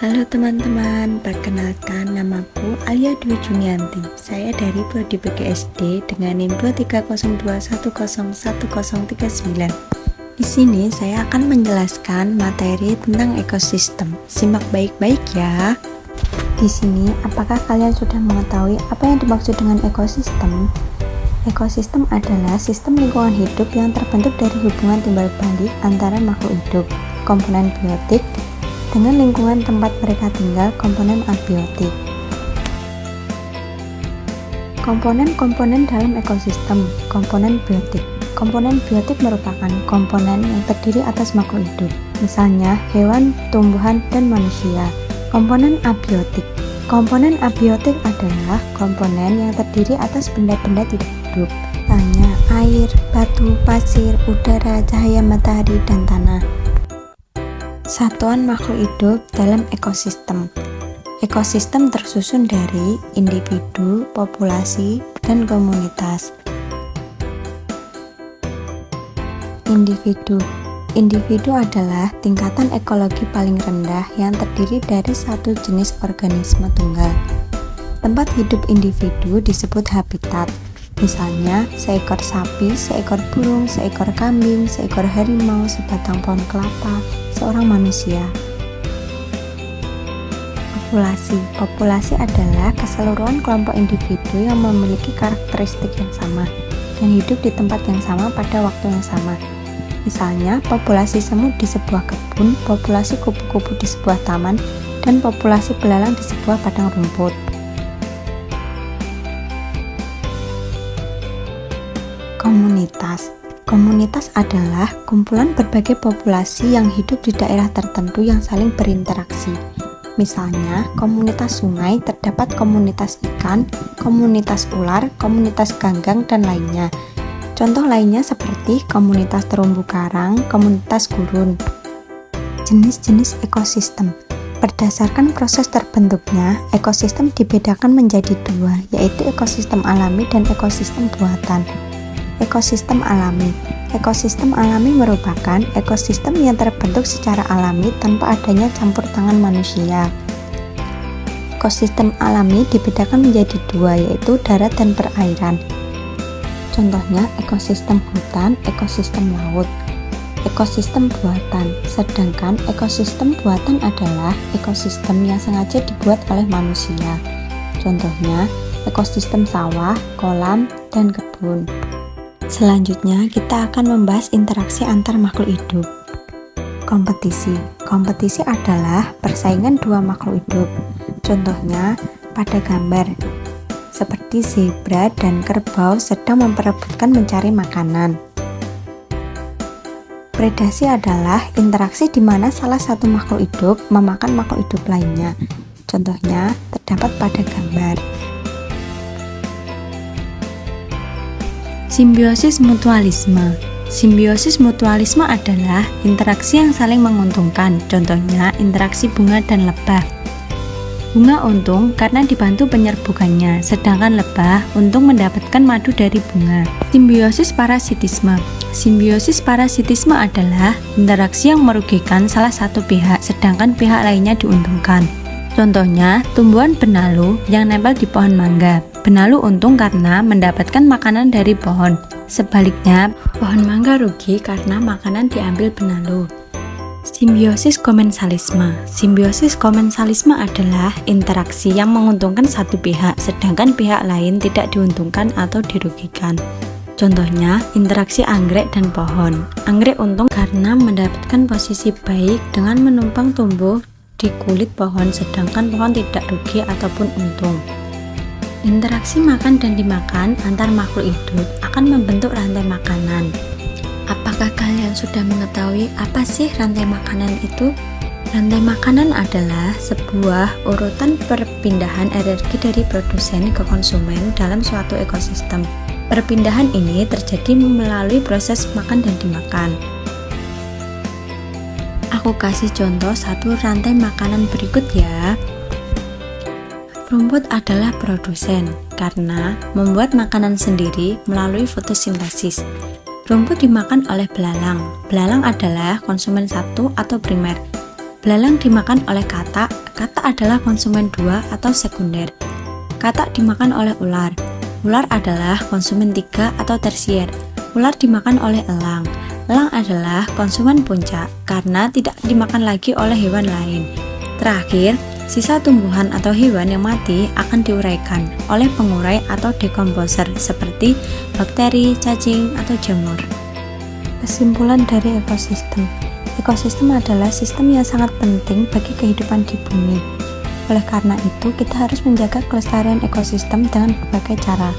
Halo teman-teman, perkenalkan namaku Alia Dwi Junianti. Saya dari Prodi PGSD dengan NIM 2302101039. Di sini saya akan menjelaskan materi tentang ekosistem. Simak baik-baik ya. Di sini, apakah kalian sudah mengetahui apa yang dimaksud dengan ekosistem? Ekosistem adalah sistem lingkungan hidup yang terbentuk dari hubungan timbal balik antara makhluk hidup, komponen biotik, dengan lingkungan tempat mereka tinggal, komponen abiotik. Komponen-komponen dalam ekosistem, komponen biotik. Komponen biotik merupakan komponen yang terdiri atas makhluk hidup, misalnya hewan, tumbuhan, dan manusia. Komponen abiotik. Komponen abiotik adalah komponen yang terdiri atas benda-benda tidak hidup, misalnya air, batu, pasir, udara, cahaya matahari, dan tanah. Satuan makhluk hidup dalam ekosistem. Ekosistem tersusun dari individu, populasi, dan komunitas. Individu adalah tingkatan ekologi paling rendah yang terdiri dari satu jenis organisme tunggal. Tempat hidup individu disebut habitat. Misalnya, seekor sapi, seekor burung, seekor kambing, seekor harimau, sebatang pohon kelapa, seorang manusia. Populasi adalah keseluruhan kelompok individu yang memiliki karakteristik yang sama dan hidup di tempat yang sama pada waktu yang sama. Misalnya, populasi semut di sebuah kebun, populasi kupu-kupu di sebuah taman, dan populasi belalang di sebuah padang rumput. Komunitas adalah kumpulan berbagai populasi yang hidup di daerah tertentu yang saling berinteraksi. Misalnya, komunitas sungai terdapat komunitas ikan, komunitas ular, komunitas ganggang, dan lainnya. Contoh lainnya seperti komunitas terumbu karang, komunitas gurun. Jenis-jenis ekosistem. Berdasarkan proses terbentuknya, ekosistem dibedakan menjadi dua, yaitu ekosistem alami dan ekosistem buatan. Ekosistem alami. Ekosistem alami merupakan ekosistem yang terbentuk secara alami tanpa adanya campur tangan manusia. Ekosistem alami dibedakan menjadi dua, yaitu darat dan perairan. Contohnya ekosistem hutan, ekosistem laut. Ekosistem buatan. Sedangkan ekosistem buatan adalah ekosistem yang sengaja dibuat oleh manusia. Contohnya ekosistem sawah, kolam, dan kebun. Selanjutnya, kita akan membahas interaksi antar makhluk hidup. Kompetisi adalah persaingan dua makhluk hidup. Contohnya pada gambar, seperti zebra dan kerbau sedang memperebutkan mencari makanan. Predasi adalah interaksi di mana salah satu makhluk hidup memakan makhluk hidup lainnya. Contohnya terdapat pada gambar. Simbiosis mutualisme. Simbiosis mutualisme adalah interaksi yang saling menguntungkan. Contohnya interaksi bunga dan lebah. Bunga untung karena dibantu penyerbukannya, sedangkan lebah untung mendapatkan madu dari bunga. Simbiosis parasitisme. Simbiosis parasitisme adalah interaksi yang merugikan salah satu pihak, sedangkan pihak lainnya diuntungkan. Contohnya, tumbuhan benalu yang nempel di pohon mangga. Benalu untung karena mendapatkan makanan dari pohon. Sebaliknya, pohon mangga rugi karena makanan diambil benalu. Simbiosis komensalisme. Simbiosis komensalisme adalah interaksi yang menguntungkan satu pihak, sedangkan pihak lain tidak diuntungkan atau dirugikan. Contohnya, interaksi anggrek dan pohon. Anggrek untung karena mendapatkan posisi baik dengan menumpang tumbuh di kulit pohon, sedangkan pohon tidak rugi ataupun untung. Interaksi makan dan dimakan antar makhluk hidup akan membentuk rantai makanan. Apakah kalian sudah mengetahui apa sih rantai makanan itu? Rantai makanan adalah sebuah urutan perpindahan energi dari produsen ke konsumen dalam suatu ekosistem. Perpindahan ini terjadi melalui proses makan dan dimakan. Aku kasih contoh satu rantai makanan berikut ya. Rumput adalah produsen karena membuat makanan sendiri melalui fotosintesis. Rumput dimakan oleh belalang. Belalang adalah konsumen satu atau primer. Belalang dimakan oleh katak. Katak adalah konsumen 2 atau sekunder. Katak dimakan oleh ular. Ular adalah konsumen 3 atau tersier. Ular dimakan oleh elang. Elang adalah konsumen puncak karena tidak dimakan lagi oleh hewan lain. Terakhir, sisa tumbuhan atau hewan yang mati akan diuraikan oleh pengurai atau dekomposer seperti bakteri, cacing, atau jamur. Kesimpulan dari ekosistem. Ekosistem adalah sistem yang sangat penting bagi kehidupan di bumi. Oleh karena itu, kita harus menjaga kelestarian ekosistem dengan berbagai cara.